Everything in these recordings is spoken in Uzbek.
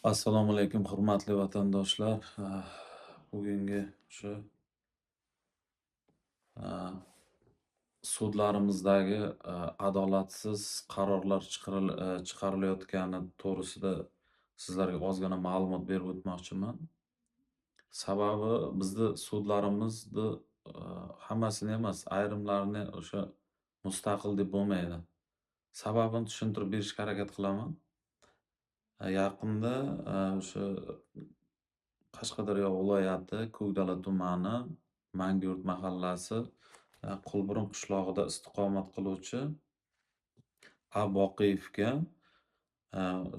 Assalomu alaykum, hurmatli vatandoshlar. Bugungi shu ah, sudlarimizdagi adolatsiz qarorlar chiqarilayotgani to'g'risida sizlarga ozgina ma'lumot berib o'tmoqchiman. Sababi bizda sudlarimizni hammasini emas, ayrimlarini o'sha mustaqil deb bo'lmaydi. Sababini tushuntirib berishga harakat qilaman. Yaqinda o'sha Qashqadaryo viloyati Ko'kdala tumani Mangyurt mahallasi Qulbirin qishlog'ida istiqomat qiluvchi A. Boqiyevga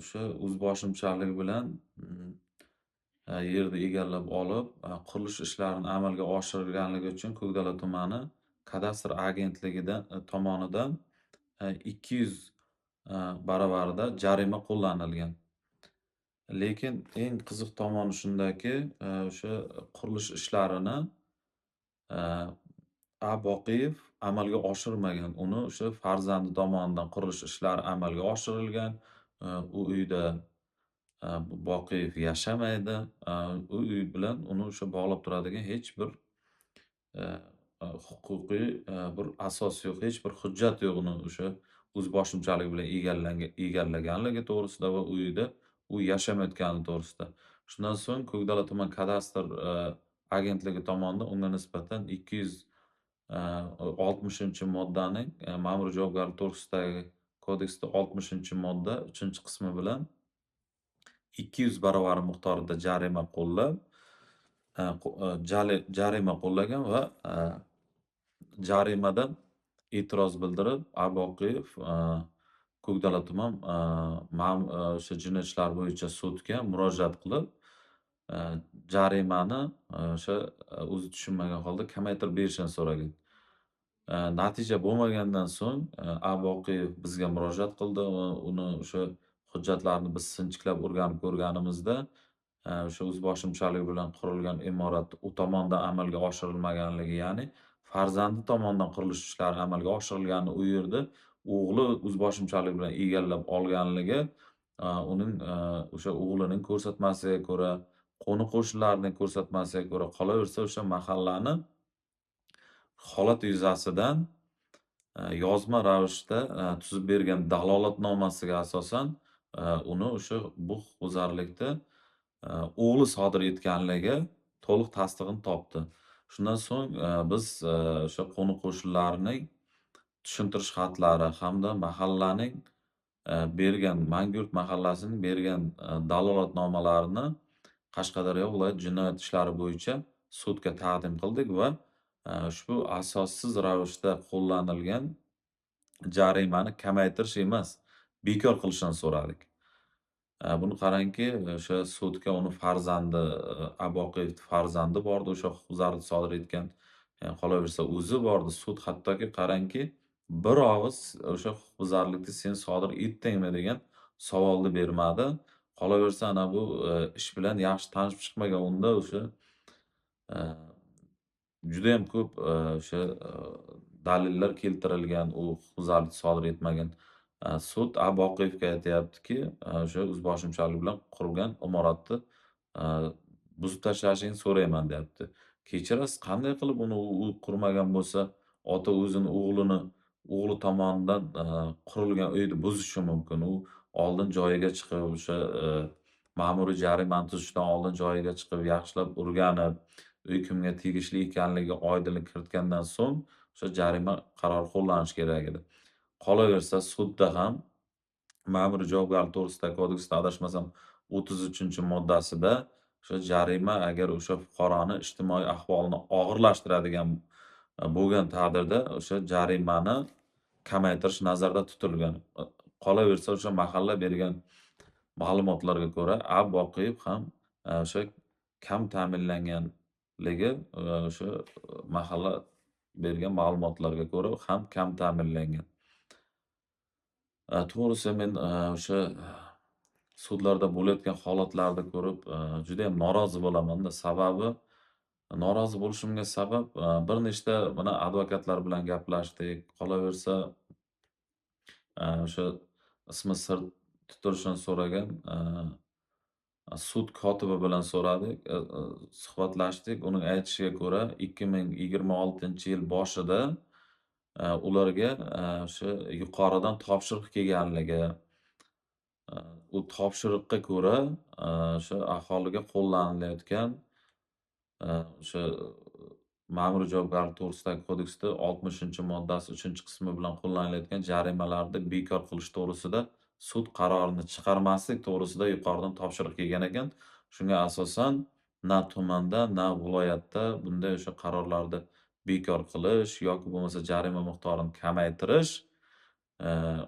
o'sha o'zboshimchalik bilan yerni egallab olib, qurilish ishlarini amalga oshirganligi uchun Ko'kdala tumani kadastr agentligidan tomonidan 200 baravarida jarima qo'llanilgan. Lekin eng qiziq tomoni shundaki, o'sha qurilish ishlarini Eee, A. Boqiyev amalga oshirmagan. Uni o'sha farzandi tomonidan qurilish ishlari amalga oshirilgan. U uyda Boqiyev yashamaydi. U uy bilan uni o'sha bog'lab turadigan hech bir eee, huquqiy bir asos yo'q, hech bir hujjat yo'q uni o'sha o'zboshimchalik bilan egallaganligi to'g'risida va u uyda u yashamayotgani to'g'risida. Shundan so'ng Ko'kdala tuman kadastr agentligi tomonidan unga nisbatan 260-moddaning ma'muriy javobgarlik to'g'risidagi kodeksda 60-modda 3-qismi bilan 200 baravar miqdorida jarima qo'llab, jarima qo'llagan va jarimadan e'tiroz bildirib, Aboqiyev Ko'kdala tuman o'sha jinoyat ishlari bo'yicha sudga murojaat qilib, Eee, jarimani o'sha o'zi tushunmagan holda kamaytirib berishini so'ragan. Natija bo'lmagandan so'ng, A. Boqiyev bizga murojaat qildi va uni o'sha hujjatlarni biz sinchiklab o'rganib ko'rganimizda, o'sha o'zboshimchalik bilan qurilgan imorat u tomonidan amalga oshirilmaganligi, ya'ni farzandi tomonidan qurilish ishlari amalga oshirilgani, u yerda o'g'li o'zboshimchalik bilan egallab olganligi, uning o'sha o'g'lining ko'rsatmasiga ko'ra, qo'ni-qo'shnilarning ko'rsatmasiga ko'ra, qolaversa o'sha mahallani holat yuzasidan yozma ravishda tuzib bergan dalolatnomasiga asosan, uni o'sha bu huquqbuzarlikda o'g'li sodir etganligi to'liq tasdig'ini topdi. Shundan so'ng, biz o'sha qo'ni-qo'shnilarning tushuntirish xatlari hamda mahallaning bergan Mangyurt mahallasining bergan dalolatnomalarini Qashqadaryo viloyat jinoyat ishlari bo'yicha sudga taqdim qildik va ushbu asossiz ravishda qo'llanilgan jarimani kamaytirish emas, bekor qilishini so'radik. Buni qarangki, o'sha sudga uni farzandi, Aboqiyevni farzandi bordi, o'sha huquqbuzarlik sodir etgan. Qolaversa o'zi bordi. Sud hattoki qarangki, bir og'iz o'sha huquqbuzarlikni sen sodir etdingmi degan savolni bermadi. Qolaversa ana bu ish bilan yaxshi tanishib chiqmagan unda o'sha judayam ko'p o'sha dalillar keltirilgan, u huquqbuzarlik sodir etmagan. Sud Aboqiyevga aytyaptiki, o'sha o'zboshimchalik bilan qurgan imoratni buzib tashlashingni so'rayman deyapti. Kechirasiz, qanday qilib uni u qurmagan bo'lsa, ota o'zini o'g'li tomonidan qurilgan uyni buzishi mumkin. U oldin joyiga chiqib, o'sha ma'muriy jarimani tuzishdan oldin joyiga chiqib, yaxshilab o'rganib, uy kimga tegishli ekanligiga oydinlik kiritgandan so'ng, o'sha jarima qarori qo'llanishi kerak edi. Qolaversa, sudda ham ma'muriy javobgarlik to'g'risidagi kodeksda adashmasam 33-moddasida o'sha jarima agar o'sha fuqaroni ijtimoiy ahvolini og'irlashtiradigan bo'lgan taqdirda o'sha jarimani kamaytirish nazarda tutilgan. Qolaversa, o'sha mahalla bergan ma'lumotlarga ko'ra, A. Boqiyev ham o'sha kam ta'minlanganligi, o'sha mahalla bergan ma'lumotlarga ko'ra ham kam ta'minlangan. To'g'risi men o'sha sudlarda bo'layotgan holatlarni ko'rib, judayam norozi bo'laman-da. Sababi, norozi bo'lishimga sabab, bir nechta mana advokatlar bilan gaplashdik. Qolaversa, o'sha ismi sir tutilishini so'ragan Sud kotibi bilan so'radik, suhbatlashdik. Uning aytishiga ko'ra, 2026-yil boshida, ularga, o'sha yuqoridan topshiriq kelganligi, Aaa, u topshiriqqa ko'ra, o'sha aholiga qo'llanilayotgan, o'sha ma'muriy javobgarlik to'g'risidagi kodeksda 60-moddasi 3-qismi bilan qo'llanilayotgan jarimalarni bekor qilish to'g'risida sud qarorini chiqarmaslik to'g'risida yuqoridan topshiriq kelgan ekan. Shunga asosan na tumanda, na viloyatda bunday o'sha qarorlarni bekor qilish yoki bo'lmasa jarima miqdorini kamaytirish, eee,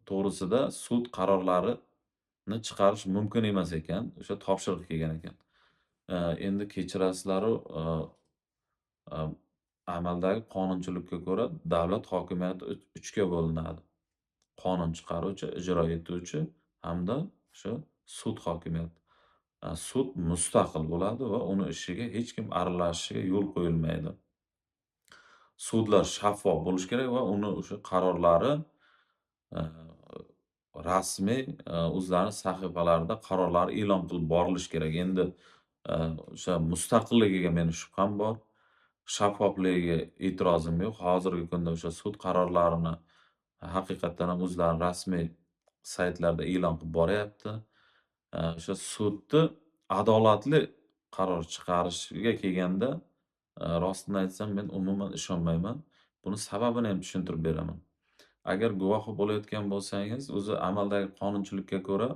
to'g'risida sud qarorlarini chiqarish mumkin emas ekan. O'sha topshiriq kelgan ekan. Endi kechirasizlaru, Am amaldagi qonunchilikka ko'ra davlat hokimiyati 3 ga bo'linadi. Qonun chiqaruvchi, ijro etuvchi hamda o'sha sud hokimiyati. Sud mustaqil bo'ladi va uni ishiga hech kim aralashishiga yo'l qo'yilmaydi. Sudlar shaffof bo'lishi kerak va uni o'sha qarorlari, Eee, rasmiy, o'zlarining sahifalarida qarorlari e'lon qilib borilishi kerak. Endi, o'sha mustaqilligiga meni shubham bor. Shaffofligiga e'tirozim yo'q. Hozirgi kunda o'sha sud qarorlarini haqiqatdan ham o'zlari rasmiy saytlarda e'lon qilib boryapti. O'sha sudni adolatli qaror chiqarishiga kelganda, rostini aytsam men umuman ishonmayman. Buni sababini ham tushuntirib beraman. Agar guvohi bo'layotgan bo'lsangiz, o'zi amaldagi qonunchilikka ko'ra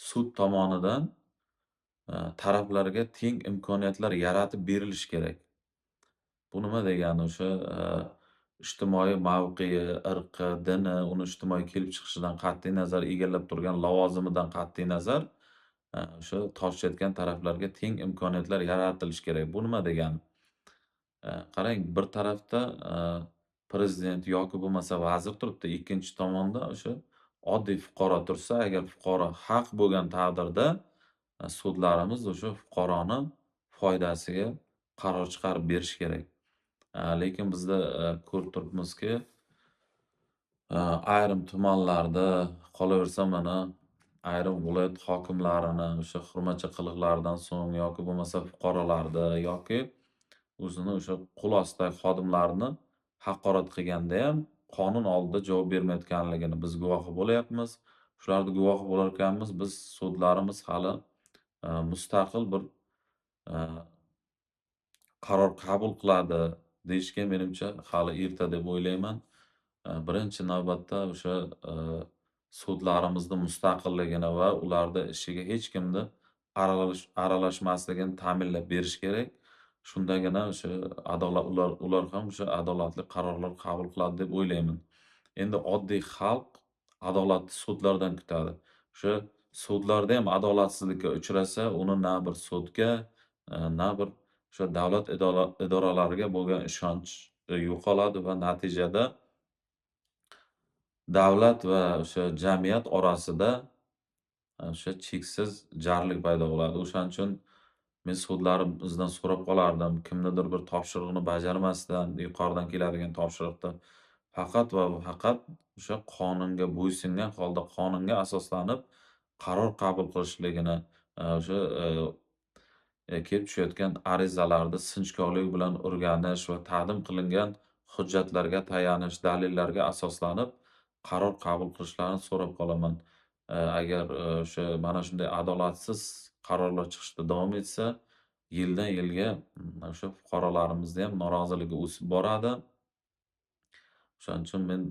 sud tomonidan, taraflarga teng imkoniyatlar yaratib berilishi kerak. Bu nima degani? O'sha, ijtimoiy mavqei, irqi, dini, uni ijtimoiy kelib chiqishidan qat'iy nazar, egallab turgan lavozimidan qat'iy nazar, o'sha tortishayotgan taraflarga teng imkoniyatlar yaratilishi kerak. Bu nima degani? Qarang, bir tarafda, prezident yoki bo'lmasa vazir turibdi, ikkinchi tomonda o'sha oddiy fuqaro tursa, agar fuqaro haq bo'lgan taqdirda, sudlarimiz o'sha fuqaroni foydasiga qaror chiqarib berishi kerak. Lekin bizda, ko'rib turibmizki, ayrim tumanlarda, qolaversa mana ayrim viloyat hokimlarini o'sha xurmacha qiliqlaridan so'ng yoki bo'lmasa fuqarolarni yoki o'zini o'sha qo'l ostidagi xodimlarini haqorat qilgandayam qonun oldida javob bermayotganligini biz guvohi bo'layapmiz. Shularni guvohi bo'larkanmiz, biz sudlarimiz hali, mustaqil bir, eee qaror qabul qiladi deyishga menimcha hali erta deb o'ylayman. Birinchi navbatda o'sha, sudlarimizni mustaqilligini va ularni ishiga hech kimni aralashmasligini ta'minlab berish kerak. Shundagina o'sha ular ham o'sha adolatli qarorlar qabul qiladi deb o'ylayman. Endi oddiy xalq adolatli sudlardan kutadi. O'sha sudlarda ham adolatsizlikka uchrasa, uni na bir sudga, na bir o'sha davlat idoralariga bo'lgan ishonch, yo'qoladi va natijada davlat va o'sha jamiyat orasida, o'sha cheksiz jarlik paydo bo'ladi. O'shaning uchun men sudlarimizdan so'rab qolardim, kimnidir bir topshirig'ini bajarmasdan, yuqoridan keladigan topshiriqni faqat va faqat o'sha qonunga bo'ysungan holda, qonunga asoslanib qaror qabul qilishligini, o'sha, kelib tushayotgan arizalarni sinchkovlik bilan o'rganish va taqdim qilingan hujjatlarga tayanish, dalillarga asoslanib qaror qabul qilishlarini so'rab qolaman. Agar, o'sha mana shunday adolatsiz qarorlar chiqishda davom etsa, yildan yilga, o'sha fuqarolarimizni ham noroziligi o'sib boradi. O'shaning uchun men,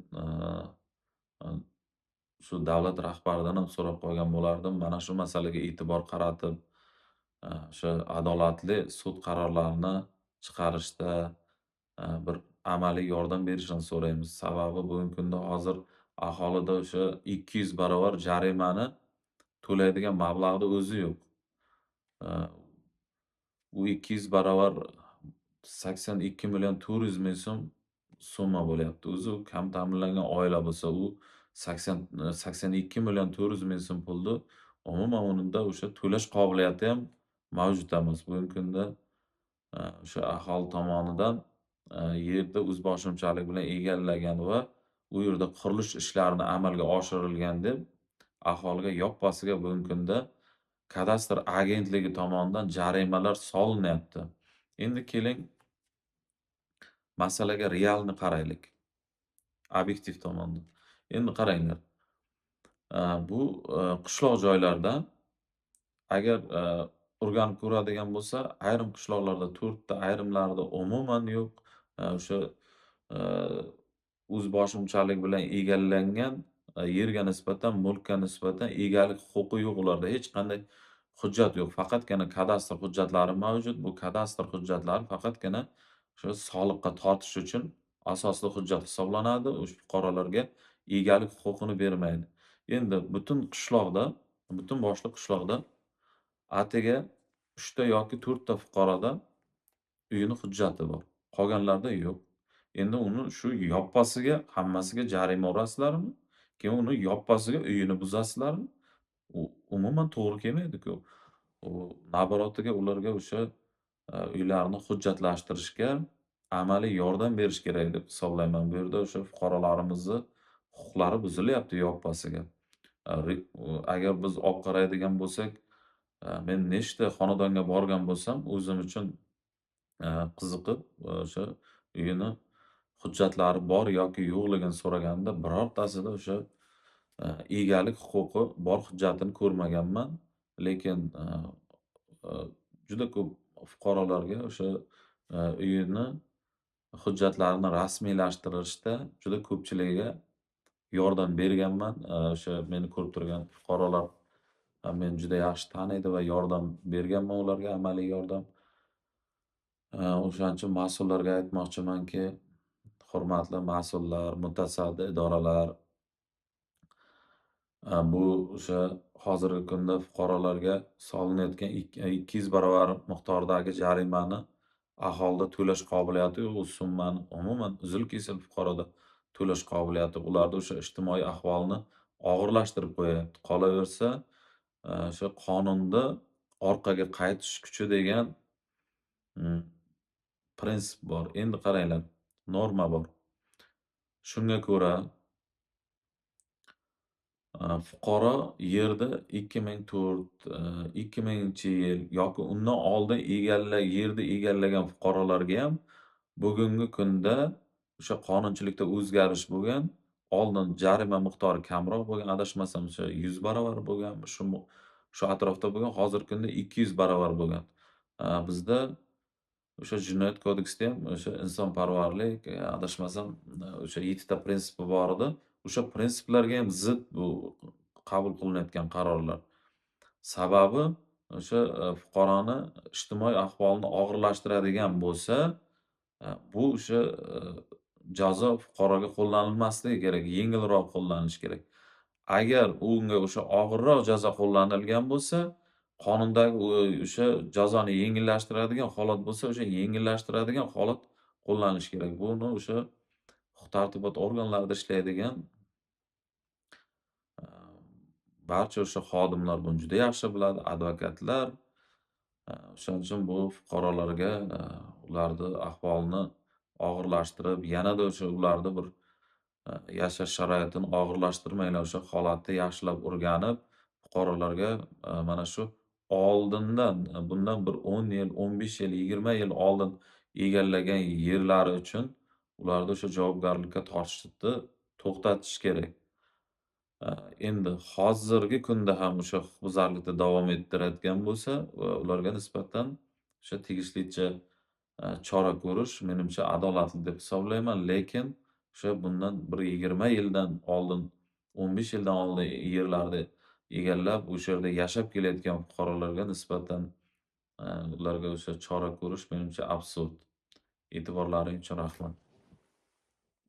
shu davlat rahbaridan ham so'rab qolgan bo'lardim. Mana shu masalaga e'tibor qaratib, o'sha adolatli sud qarorlarini chiqarishda, bir amaliy yordam berishini so'raymiz. Sababi bugungi kunda hozir aholida o'sha 200 barobar jarimani to'laydigan mablag'ni o'zi yo'q. U 200 barobar 82 million 400 ming so'm summa bo'lyapti. O'zi u kam ta'minlangan oila bo'lsa, u 82 million 400 ming so'm pulni umuman unda o'sha to'lash qobiliyati ham mavjud emas. Bugungi kunda, o'sha aholi tomonidan, yerni o'zboshimchalik bilan egallagan va u yerda qurilish ishlarini amalga oshirilgan deb aholiga yoppasiga bugungi kunda kadastr agentligi tomonidan jarimalar solinyapti. Endi keling, masalaga realni qaraylik, obyektiv tomondan. Endi qaranglar, bu, qishloq joylarda agar, o'rganib ko'radigan bo'lsa, ayrim qishloqlarda 4 ta, ayrimlarida umuman yo'q. O'sha, eee, o'zboshimchalik bilan egallangan, yerga nisbatan, mulkka nisbatan egalik huquqi yo'q ularda. Hech qanday hujjat yo'q. Faqatgina kadastr hujjatlari mavjud. Bu kadastr hujjatlari faqatgina o'sha soliqqa tortish uchun asosli hujjat hisoblanadi. O'sha fuqarolarga egalik huquqini bermaydi. Endi butun boshli qishloqda atigi 3 ta yoki 4 ta fuqaroda uyini hujjati bor. Qolganlarda yo'q. Endi uni shu yoppasiga hammasiga jarima urasizlarmi? Keyin uni yoppasiga uyini buzasizlarmi? U umuman to'g'ri kelmaydi-ku. U naboratiga ularga o'sha, uylarini hujjatlashtirishga amaliy yordam berish kerak deb hisoblayman. Bu yerda o'sha fuqarolarimizni huquqlari buzilyapti yoppasiga. Agar biz olib qaraydigan bo'lsak, men nechta xonadonga borgan bo'lsam, o'zim uchun, qiziqib, o'sha uyini hujjatlari bor yoki yo'qligini so'raganimda birortasida o'sha, egalik huquqi bor hujjatini ko'rmaganman. Lekin, juda ko'p fuqarolarga o'sha, uyini hujjatlarini rasmiylashtirishda juda ko'pchiligiga yordam berganman. O'sha meni ko'rib turgan fuqarolar meni juda yaxshi taniydi va yordam berganman ularga, amaliy yordam. O'shaning uchun mas'ullarga aytmoqchimanki, hurmatli mas'ullar, mutasaddi idoralar, bu o'sha hozirgi kunda fuqarolarga solinayotgan 200 barobar miqdordagi jarimani aholida to'lash qobiliyati yo'q. U summani umuman uzil-kesil fuqaroda to'lash qobiliyati, ularni o'sha ijtimoiy ahvolni og'irlashtirib qo'yayapti. Qolaversa, o'sha qonunda orqaga qaytish kuchi degan, mm, prinsip bor. Endi qaranglar, norma bor. Shunga ko'ra, fuqaro yerda 2004, 2000-yil yoki undan oldin yerni egallagan fuqarolargayam bugungi kunda o'sha qonunchilikda o'zgarish bo'lgan. Oldin jarima miqdori kamroq bo'lgan, adashmasam o'sha 100 barobar bo'lganmi, shu atrofda bo'lgan. Hozirgi kunda 200 barobar bo'lgan. Bizda o'sha Jinoyat kodeksida ham o'sha insonparvarlik, adashmasam, o'sha 7 ta prinsipi bor edi. O'sha prinsiplarga ham zid bu qabul qilinayotgan qarorlar. Sababi o'sha, fuqaroni ijtimoiy ahvolini og'irlashtiradigan bo'lsa, bu o'sha, jazo fuqaroga qo'llanilmasligi kerak, yengilroq qo'llanishi kerak. Agar unga o'sha og'irroq jazo qo'llanilgan bo'lsa, qonundagi o'sha jazoni yengillashtiradigan holat bo'lsa, o'sha yengillashtiradigan holat qo'llanishi kerak. Buni o'sha huquq-tartibot organlarida ishlaydigan, Eee, barcha o'sha xodimlar buni juda yaxshi biladi, advokatlar. O'shaning uchun bu fuqarolarga, ularni ahvolini og'irlashtirib, yanada o'sha ularni bir, yashash sharoitini og'irlashtirmanglar, o'sha holatni yaxshilab o'rganib, fuqarolarga, mana shu oldindan, bundan bir 10 yil, 15 yil, 20 yil oldin egallagan yerlari uchun ularni o'sha javobgarlikka tortishni to'xtatish kerak. Endi hozirgi kunda ham o'sha huquqbuzarlikni davom ettirayotgan bo'lsa, ularga nisbatan o'sha tegishlicha, chora ko'rish menimcha adolatli deb hisoblayman. Lekin o'sha bundan bir 20 yildan oldin, 15 yildan oldin yerlarni egallab, o'sha yerda yashab kelayotgan fuqarolarga nisbatan, ularga o'sha chora ko'rish menimcha absurd. E'tiborlaring uchun rahmat.